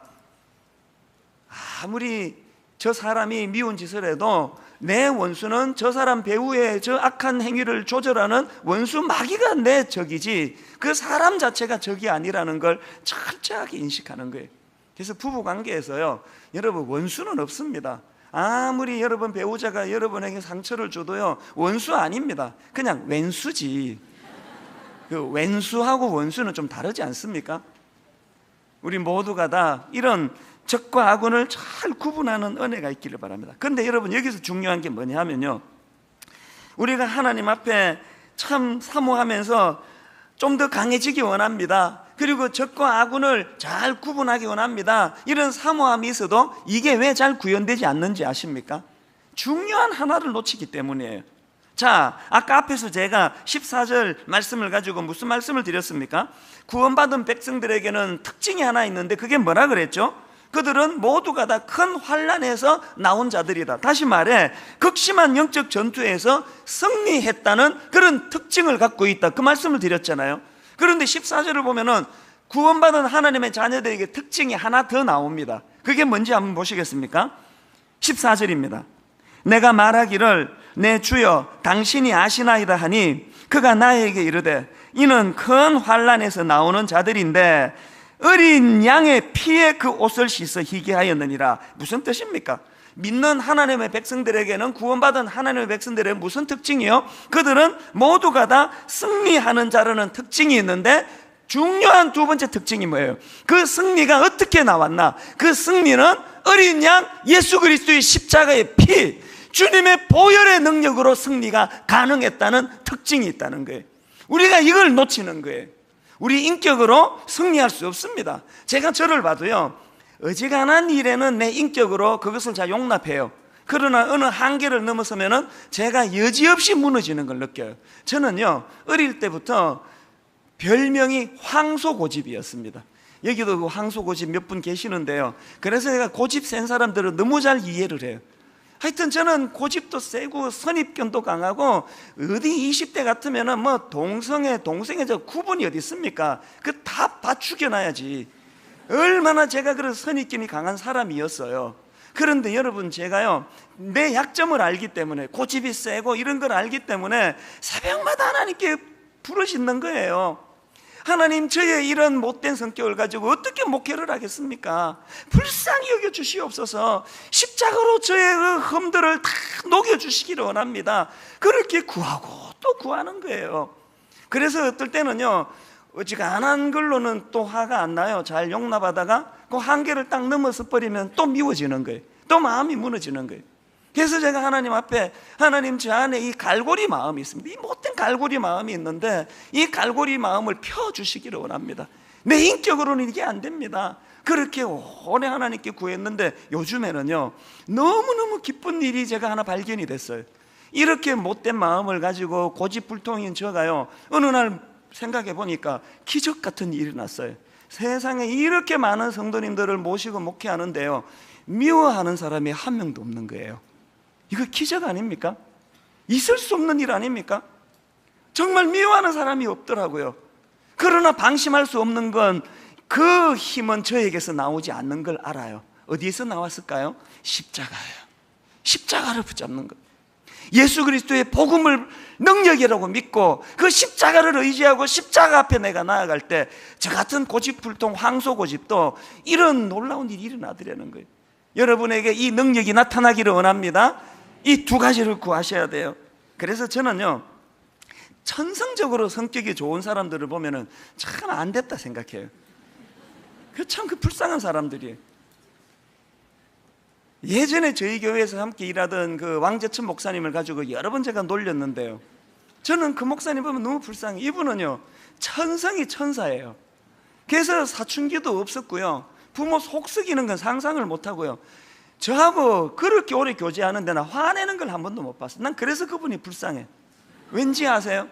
아무리 저 사람이 미운 짓을 해도 내 원수는 저 사람 배우의 저 악한 행위를 조절하는 원수 마귀가 내 적이지 그 사람 자체가 적이 아니라는 걸 철저하게 인식하는 거예요. 그래서 부부관계에서요, 여러분 원수는 없습니다. 아무리 여러분 배우자가 여러분에게 상처를 줘도요 원수 아닙니다. 그냥 왼수지. 그 왼수하고 원수는 좀 다르지 않습니까? 우리 모두가 다 이런 적과 악을 잘 구분하는 은혜가 있기를 바랍니다. 그런데 여러분 여기서 중요한 게 뭐냐 하면요, 우리가 하나님 앞에 참 사모하면서 좀 더 강해지기 원합니다. 그리고 적과 악을 잘 구분하기 원합니다. 이런 사모함이 있어도 이게 왜 잘 구현되지 않는지 아십니까? 중요한 하나를 놓치기 때문이에요. 자, 아까 앞에서 제가 14절 말씀을 가지고 무슨 말씀을 드렸습니까? 구원받은 백성들에게는 특징이 하나 있는데 그게 뭐라 그랬죠? 그들은 모두가 다 큰 환난에서 나온 자들이다. 다시 말해 극심한 영적 전투에서 승리했다는 그런 특징을 갖고 있다. 그 말씀을 드렸잖아요. 그런데 14절을 보면은 구원받은 하나님의 자녀들에게 특징이 하나 더 나옵니다. 그게 뭔지 한번 보시겠습니까? 14절입니다. 내가 말하기를 내 주여 당신이 아시나이다 하니 그가 나에게 이르되 이는 큰 환난에서 나오는 자들인데 어린 양의 피에 그 옷을 씻어 희게 하였느니라. 무슨 뜻입니까? 믿는 하나님의 백성들에게는, 구원받은 하나님의 백성들에게는 무슨 특징이요? 그들은 모두가 다 승리하는 자라는 특징이 있는데 중요한 두 번째 특징이 뭐예요? 그 승리가 어떻게 나왔나? 그 승리는 어린 양 예수 그리스도의 십자가의 피, 주님의 보혈의 능력으로 승리가 가능했다는 특징이 있다는 거예요. 우리가 이걸 놓치는 거예요. 우리 인격으로 승리할 수 없습니다. 제가 저를 봐도요, 어지간한 일에는 내 인격으로 그것을 잘 용납해요. 그러나 어느 한계를 넘어서면은 제가 여지없이 무너지는 걸 느껴요. 저는요, 어릴 때부터 별명이 황소고집이었습니다. 여기도 그 황소고집 몇 분 계시는데요, 그래서 제가 고집 센 사람들은 너무 잘 이해를 해요. 하여튼 저는 고집도 세고 선입견도 강하고, 어디 20대 같으면은 뭐 동성애 저 구분이 어디 있습니까? 그 다 죽여놔야지. 얼마나 제가 그런 선입견이 강한 사람이었어요. 그런데 여러분, 제가요 내 약점을 알기 때문에, 고집이 세고 이런 걸 알기 때문에 새벽마다 하나님께 부르짖는 거예요. 하나님, 저의 이런 못된 성격을 가지고 어떻게 목회를 하겠습니까? 불쌍히 여겨 주시옵소서. 십자가로 저의 그 흠들을 다 녹여 주시기를 원합니다. 그렇게 구하고 또 구하는 거예요. 그래서 어떨 때는요, 어지간한 걸로는 또 화가 안 나요. 잘 용납하다가 그 한계를 딱 넘어서 버리면 또 미워지는 거예요. 또 마음이 무너지는 거예요. 그래서 제가 하나님 앞에, 하나님, 저 안에 이 갈고리 마음이 있습니다. 이 못된 갈고리 마음이 있는데 이 갈고리 마음을 펴주시기를 원합니다. 내 인격으로는 이게 안 됩니다. 그렇게 오래 하나님께 구했는데 요즘에는요, 너무너무 기쁜 일이 제가 하나 발견이 됐어요. 이렇게 못된 마음을 가지고 고집불통인 저가요, 어느 날 생각해 보니까 기적 같은 일이 났어요. 세상에 이렇게 많은 성도님들을 모시고 목회하는데요, 미워하는 사람이 한 명도 없는 거예요. 이거 기적 아닙니까? 있을 수 없는 일 아닙니까? 정말 미워하는 사람이 없더라고요. 그러나 방심할 수 없는 건 그 힘은 저에게서 나오지 않는 걸 알아요. 어디에서 나왔을까요? 십자가예요. 십자가를 붙잡는 것. 예수 그리스도의 복음을 능력이라고 믿고 그 십자가를 의지하고 십자가 앞에 내가 나아갈 때 저 같은 고집불통 황소고집도 이런 놀라운 일이 일어나더라는 거예요. 여러분에게 이 능력이 나타나기를 원합니다. 이 두 가지를 구하셔야 돼요. 그래서 저는요, 천성적으로 성격이 좋은 사람들을 보면은 참 안 됐다 생각해요. 참 그 불쌍한 사람들이에요. 예전에 저희 교회에서 함께 일하던 그 왕재천 목사님을 가지고 여러 번 제가 놀렸는데요, 저는 그 목사님 보면 너무 불쌍해요. 이분은요, 천성이 천사예요. 그래서 사춘기도 없었고요, 부모 속 썩이는 건 상상을 못하고요, 저하고 그렇게 오래 교제하는데 나 화내는 걸 한 번도 못 봤어요. 난 그래서 그분이 불쌍해. 왠지 아세요?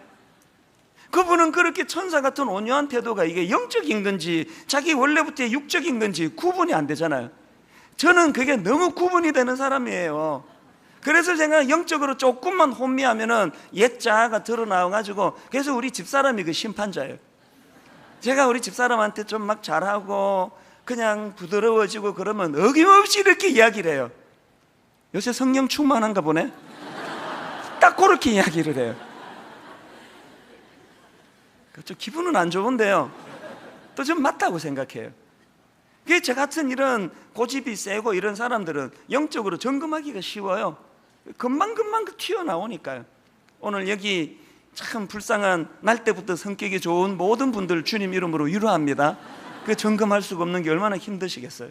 그분은 그렇게 천사 같은 온유한 태도가 이게 영적인 건지 자기 원래부터의 육적인 건지 구분이 안 되잖아요. 저는 그게 너무 구분이 되는 사람이에요. 그래서 제가 영적으로 조금만 혼미하면은 옛자아가 드러나와가지고, 그래서 우리 집사람이 그 심판자예요. 제가 우리 집사람한테 좀 막 잘하고 그냥 부드러워지고 그러면 어김없이 이렇게 이야기를 해요. 요새 성령 충만한가 보네? 딱 그렇게 이야기를 해요. 좀 기분은 안 좋은데요, 또 좀 맞다고 생각해요. 그게 저 같은 이런 고집이 세고 이런 사람들은 영적으로 점검하기가 쉬워요. 금방금방 튀어나오니까요. 오늘 여기 참 불쌍한 날 때부터 성격이 좋은 모든 분들 주님 이름으로 위로합니다. 그 점검할 수가 없는 게 얼마나 힘드시겠어요.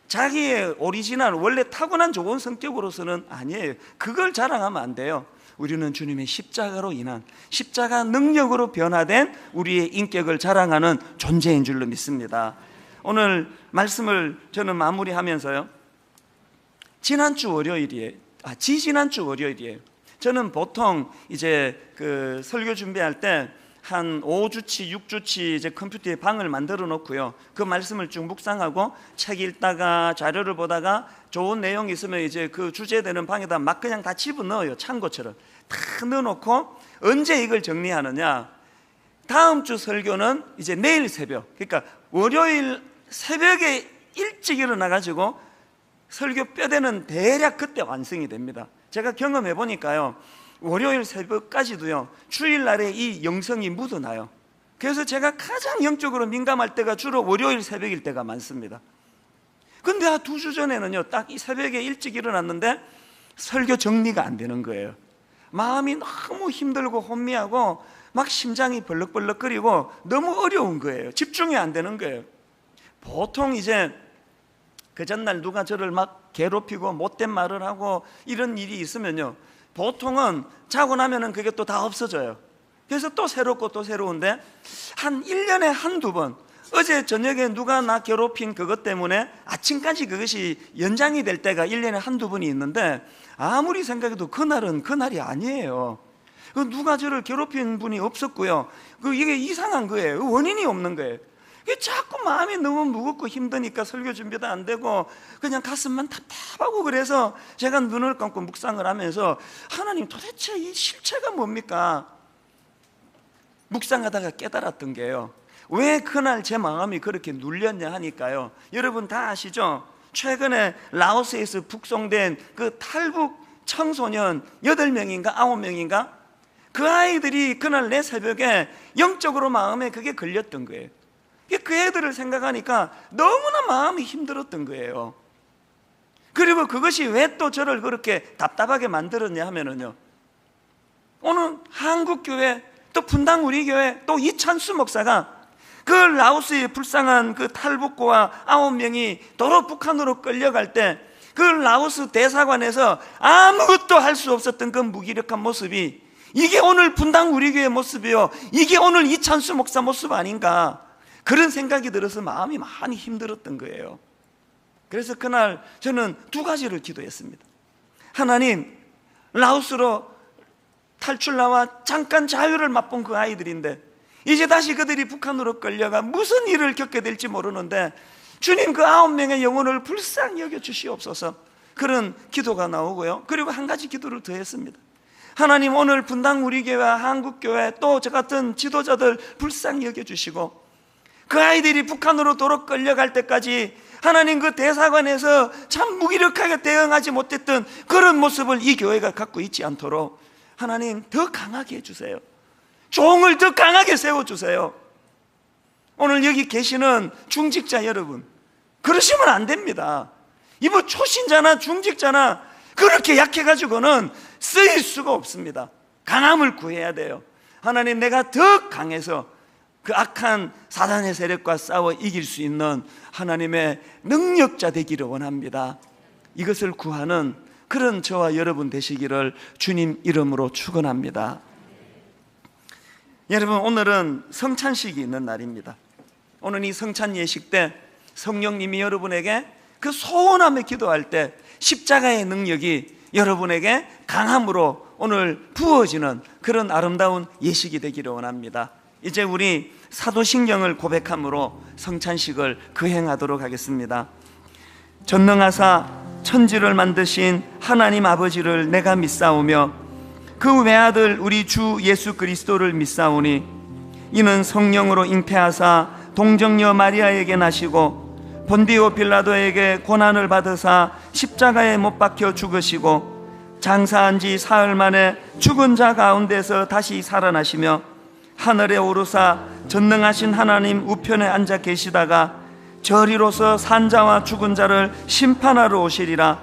자기의 오리지널 원래 타고난 좋은 성격으로서는 아니에요. 그걸 자랑하면 안 돼요. 우리는 주님의 십자가로 인한, 십자가 능력으로 변화된 우리의 인격을 자랑하는 존재인 줄로 믿습니다. 오늘 말씀을 저는 마무리하면서요, 지지난주 월요일이에요. 저는 보통 이제 그 설교 준비할 때 한 5주치, 6주치 이제 컴퓨터에 방을 만들어 놓고요, 그 말씀을 쭉 묵상하고 책 읽다가 자료를 보다가 좋은 내용이 있으면 이제 그 주제되는 방에다 막 그냥 다 집어넣어요. 창고처럼 다 넣어놓고 언제 이걸 정리하느냐, 다음 주 설교는 이제 내일 새벽, 그러니까 월요일 새벽에 일찍 일어나가지고 설교 뼈대는 대략 그때 완성이 됩니다. 제가 경험해 보니까요, 월요일 새벽까지도요, 주일날에 이 영성이 묻어나요. 그래서 제가 가장 영적으로 민감할 때가 주로 월요일 새벽일 때가 많습니다. 근데 한 2주 전에는요, 딱 이 새벽에 일찍 일어났는데 설교 정리가 안 되는 거예요. 마음이 너무 힘들고 혼미하고 막 심장이 벌렁벌렁거리고 너무 어려운 거예요. 집중이 안 되는 거예요. 보통 이제 그 전날 누가 저를 막 괴롭히고 못된 말을 하고 이런 일이 있으면요, 보통은 자고 나면은 그게 또 다 없어져요. 그래서 또 새롭고 또 새로운데, 한 1년에 한두 번, 어제 저녁에 누가 나 괴롭힌 그것 때문에 아침까지 그것이 연장이 될 때가 1년에 한두 번이 있는데, 아무리 생각해도 그날은 그날이 아니에요. 누가 저를 괴롭힌 분이 없었고요, 이게 이상한 거예요. 원인이 없는 거예요. 자꾸 마음이 너무 무겁고 힘드니까 설교 준비도 안 되고 그냥 가슴만 답답하고, 그래서 제가 눈을 감고 묵상을 하면서 하나님, 도대체 이 실체가 뭡니까? 묵상하다가 깨달았던 게요, 왜 그날 제 마음이 그렇게 눌렸냐 하니까요, 여러분 다 아시죠? 최근에 라오스에서 북송된 그 탈북 청소년 8명인가 9명인가 그 아이들이 그날 내 새벽에 영적으로 마음에 그게 걸렸던 거예요. 그 애들을 생각하니까 너무나 마음이 힘들었던 거예요. 그리고 그것이 왜 또 저를 그렇게 답답하게 만들었냐 하면은요, 오늘 한국교회 또 분당 우리 교회 또 이찬수 목사가 그 라오스의 불쌍한 그 탈북고와 9명이 도로 북한으로 끌려갈 때 그 라오스 대사관에서 아무것도 할 수 없었던 그 무기력한 모습이 이게 오늘 분당 우리 교회 모습이요, 이게 오늘 이찬수 목사 모습 아닌가, 그런 생각이 들어서 마음이 많이 힘들었던 거예요. 그래서 그날 저는 두 가지를 기도했습니다. 하나님, 라오스로 탈출 나와 잠깐 자유를 맛본 그 아이들인데 이제 다시 그들이 북한으로 끌려가 무슨 일을 겪게 될지 모르는데 주님, 그 9명의 영혼을 불쌍히 여겨주시옵소서, 그런 기도가 나오고요. 그리고 한 가지 기도를 더 했습니다. 하나님, 오늘 분당 우리 교회와 한국교회 또 저 같은 지도자들 불쌍히 여겨주시고 그 아이들이 북한으로 도로 끌려갈 때까지 하나님, 그 대사관에서 참 무기력하게 대응하지 못했던 그런 모습을 이 교회가 갖고 있지 않도록 하나님 더 강하게 해주세요. 종을 더 강하게 세워주세요. 오늘 여기 계시는 중직자 여러분, 그러시면 안 됩니다. 이뭐 초신자나 중직자나 그렇게 약해가지고는 쓰일 수가 없습니다. 강함을 구해야 돼요. 하나님, 내가 더 강해서 그 악한 사단의 세력과 싸워 이길 수 있는 하나님의 능력자 되기를 원합니다. 이것을 구하는 그런 저와 여러분 되시기를 주님 이름으로 축원합니다. 여러분, 오늘은 성찬식이 있는 날입니다. 오늘 이 성찬 예식 때 성령님이 여러분에게 그 소원하며 기도할 때 십자가의 능력이 여러분에게 강함으로 오늘 부어지는 그런 아름다운 예식이 되기를 원합니다. 이제 우리 사도신경을 고백함으로 성찬식을 거행하도록 하겠습니다. 전능하사 천지를 만드신 하나님 아버지를 내가 믿사오며 그 외아들 우리 주 예수 그리스도를 믿사오니 이는 성령으로 잉태하사 동정녀 마리아에게 나시고 본디오 빌라도에게 고난을 받으사 십자가에 못 박혀 죽으시고 장사한 지 사흘 만에 죽은 자 가운데서 다시 살아나시며 하늘에 오르사 전능하신 하나님 우편에 앉아 계시다가 저리로서 산자와 죽은 자를 심판하러 오시리라.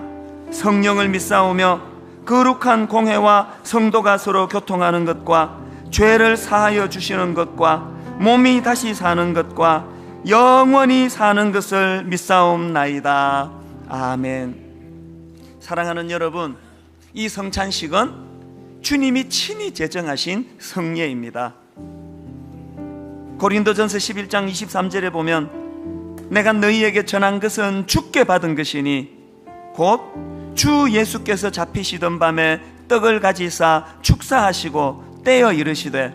성령을 믿사오며 거룩한 공회와 성도가 서로 교통하는 것과 죄를 사하여 주시는 것과 몸이 다시 사는 것과 영원히 사는 것을 믿사옵나이다. 아멘. 사랑하는 여러분, 이 성찬식은 주님이 친히 제정하신 성례입니다. 고린도전서 11장 23절에 보면 내가 너희에게 전한 것은 주께 받은 것이니 곧 주 예수께서 잡히시던 밤에 떡을 가지사 축사하시고 떼어 이르시되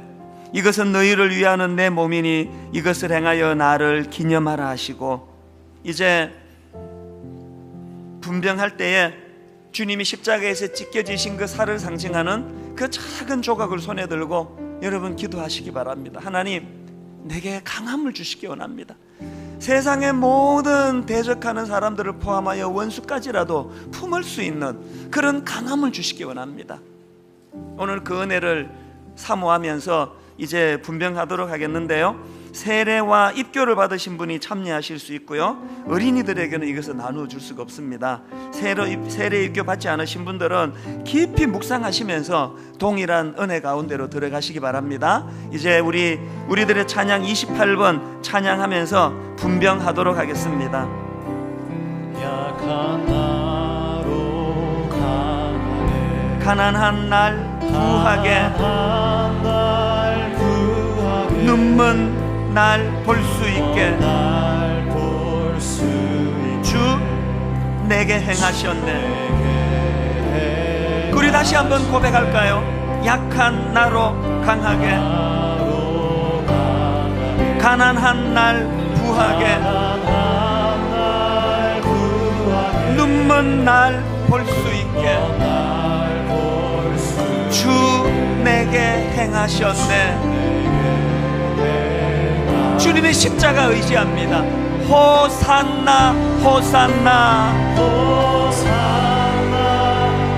이것은 너희를 위하는 내 몸이니 이것을 행하여 나를 기념하라 하시고, 이제 분병할 때에 주님이 십자가에서 찢겨지신 그 살을 상징하는 그 작은 조각을 손에 들고 여러분 기도하시기 바랍니다. 하나님, 내게 강함을 주시기 원합니다. 세상의 모든 대적하는 사람들을 포함하여 원수까지라도 품을 수 있는 그런 강함을 주시기 원합니다. 오늘 그 은혜를 사모하면서 이제 분병하도록 하겠는데요, 세례와 입교를 받으신 분이 참여하실 수 있고요, 어린이들에게는 이것을 나누어 줄 수가 없습니다. 세례 입교 받지 않으신 분들은 깊이 묵상하시면서 동일한 은혜 가운데로 들어가시기 바랍니다. 이제 우리들의 찬양 28번 찬양하면서 분병하도록 하겠습니다. 약한 나로 강하게 가난한 날 부하게 눈먼 날 볼 수 있게 주 내게 행하셨네. 우리 다시 한번 고백할까요? 약한 나로 강하게 가난한 날 부하게 눈먼 날 볼 수 있게 주 내게 행하셨네. 주님의 십자가 의지합니다. 호산나 호산나 호산나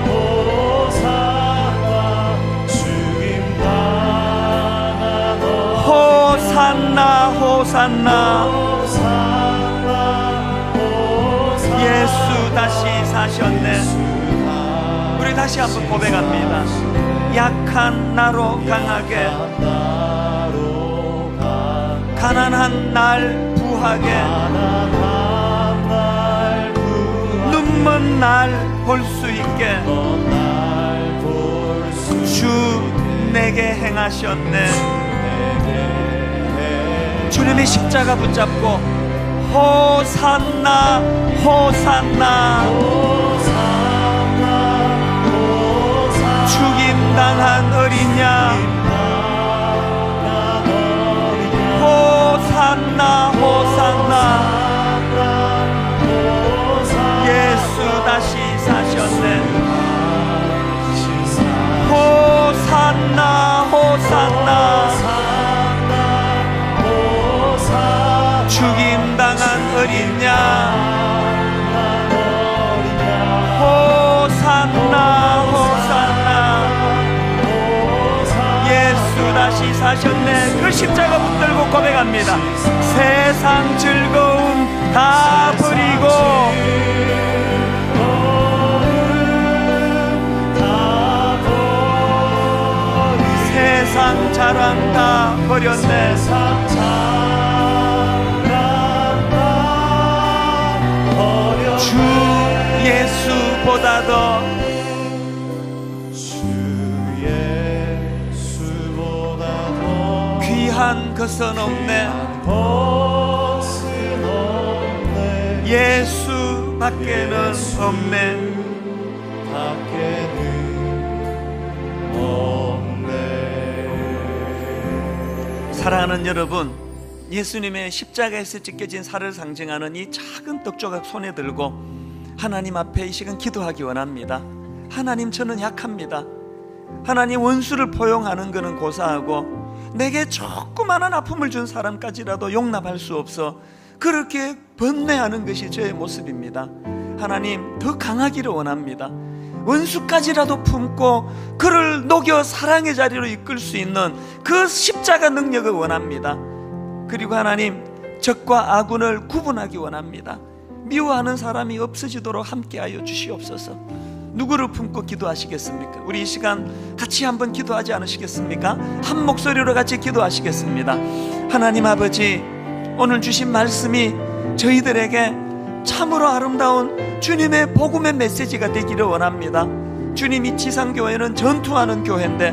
호산나 주님 호산나. 예수 다시 사셨네. 우리 다시 한번 고백합니다. 약한 나로 강하게, 가난한 날 부하게, 눈먼 날 볼 수 있게 주 내게 행하셨네. 주님의 십자가 붙잡고 호산나 호산나. 죽임당한 어린 양 호산나 호산나. 예수 다시 사셨네. 호산나 호산나. 죽임당한 어린 양 호산나 호산나. 예수 다시 사셨네. 그 십자가 붙들고 고백합니다. 세상 즐거움 다 버리고 세상 자랑 다 버렸네. 주 예수보다 더 귀한 것은 없네. 예수밖에는 없네. 사랑하는 여러분, 예수님의 십자가에서 찢겨진 살을 상징하는 이 작은 떡조각 손에 들고 하나님 앞에 이 시간 기도하기 원합니다. 하나님, 저는 약합니다. 하나님, 원수를 포용하는 것은 고사하고 내게 조그마한 아픔을 준 사람까지라도 용납할 수 없어 그렇게 번뇌하는 것이 저의 모습입니다. 하나님, 더 강하기를 원합니다. 원수까지라도 품고 그를 녹여 사랑의 자리로 이끌 수 있는 그 십자가 능력을 원합니다. 그리고 하나님, 적과 아군을 구분하기 원합니다. 미워하는 사람이 없어지도록 함께하여 주시옵소서. 누구를 품고 기도하시겠습니까? 우리 이 시간 같이 한번 기도하지 않으시겠습니까? 한 목소리로 같이 기도하시겠습니다. 하나님 아버지, 오늘 주신 말씀이 저희들에게 참으로 아름다운 주님의 복음의 메시지가 되기를 원합니다. 주님이 지상교회는 전투하는 교회인데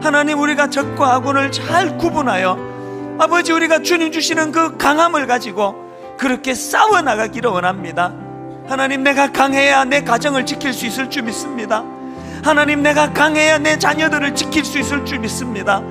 하나님, 우리가 적과 아군을 잘 구분하여 아버지, 우리가 주님 주시는 그 강함을 가지고 그렇게 싸워나가기를 원합니다. 하나님, 내가 강해야 내 가정을 지킬 수 있을 줄 믿습니다. 하나님, 내가 강해야 내 자녀들을 지킬 수 있을 줄 믿습니다.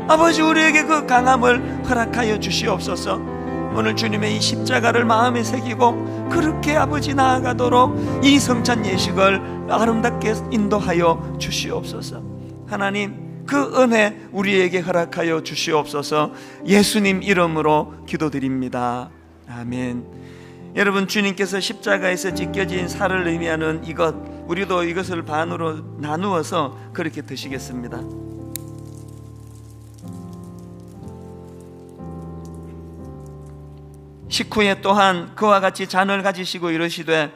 아버지, 우리에게 그 강함을 허락하여 주시옵소서. 오늘 주님의 이 십자가를 마음에 새기고 그렇게 아버지 나아가도록 이 성찬 예식을 아름답게 인도하여 주시옵소서. 하나님, 그 은혜 우리에게 허락하여 주시옵소서. 예수님 이름으로 기도드립니다. 아멘. 여러분, 주님께서 십자가에서 찢겨진 살을 의미하는 이것, 우리도 이것을 반으로 나누어서 그렇게 드시겠습니다. 식후에 또한 그와 같이 잔을 가지시고 이르시되,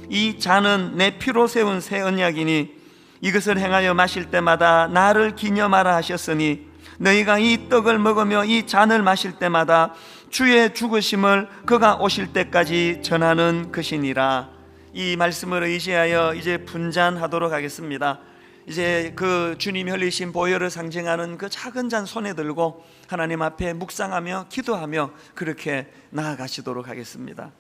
이 잔은 내 피로 세운 새 언약이니 이것을 행하여 마실 때마다 나를 기념하라 하셨으니 너희가 이 떡을 먹으며 이 잔을 마실 때마다 주의 죽으심을 그가 오실 때까지 전하는 것이니라. 이 말씀을 의지하여 이제 분잔하도록 하겠습니다. 이제 그 주님이 흘리신 보혈을 상징하는 그 작은 잔 손에 들고 하나님 앞에 묵상하며 기도하며 그렇게 나아가시도록 하겠습니다.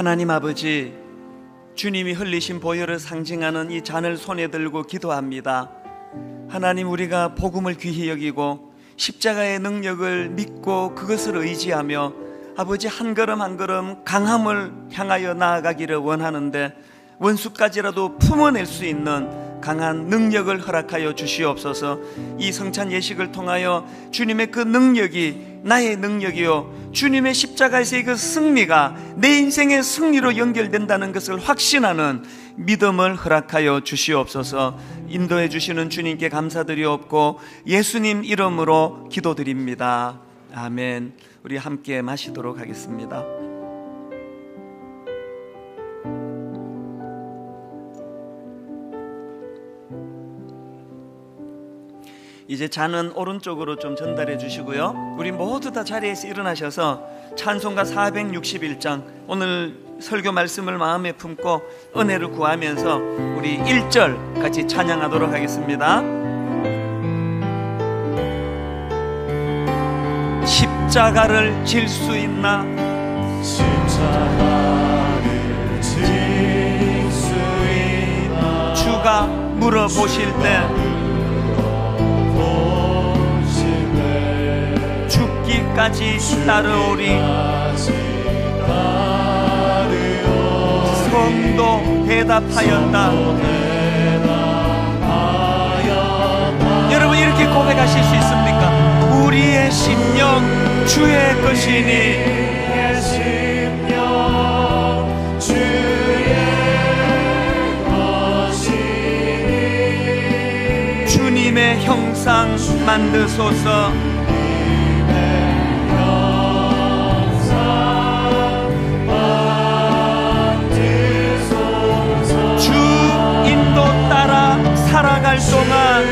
하나님 아버지, 주님이 흘리신 보혈을 상징하는 이 잔을 손에 들고 기도합니다. 하나님, 우리가 복음을 귀히 여기고 십자가의 능력을 믿고 그것을 의지하며 아버지 한 걸음 한 걸음 강함을 향하여 나아가기를 원하는데 원수까지라도 품어낼 수 있는 강한 능력을 허락하여 주시옵소서. 이 성찬 예식을 통하여 주님의 그 능력이 나의 능력이요, 주님의 십자가에서의 그 승리가 내 인생의 승리로 연결된다는 것을 확신하는 믿음을 허락하여 주시옵소서. 인도해 주시는 주님께 감사드리옵고 예수님 이름으로 기도드립니다. 아멘. 우리 함께 마시도록 하겠습니다. 이제 잔은 오른쪽으로 좀 전달해 주시고요, 우리 모두 다 자리에서 일어나셔서 찬송가 461장 오늘 설교 말씀을 마음에 품고 은혜를 구하면서 우리 1절 같이 찬양하도록 하겠습니다. 십자가를 질 수 있나? 십자가를 질 수 있나? 주가 물어보실 때 죽기까지 따르오리. 성도 대답하였다. 여러분, 이렇게 고백하실 수 있습니까? 우리의 심령 주의 것이니. 주님의 형상 만드소서. 주 인도 따라 살아갈 동안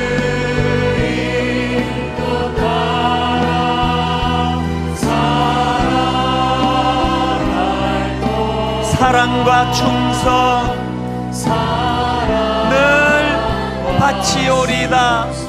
사랑과 충성 늘 바치오리다.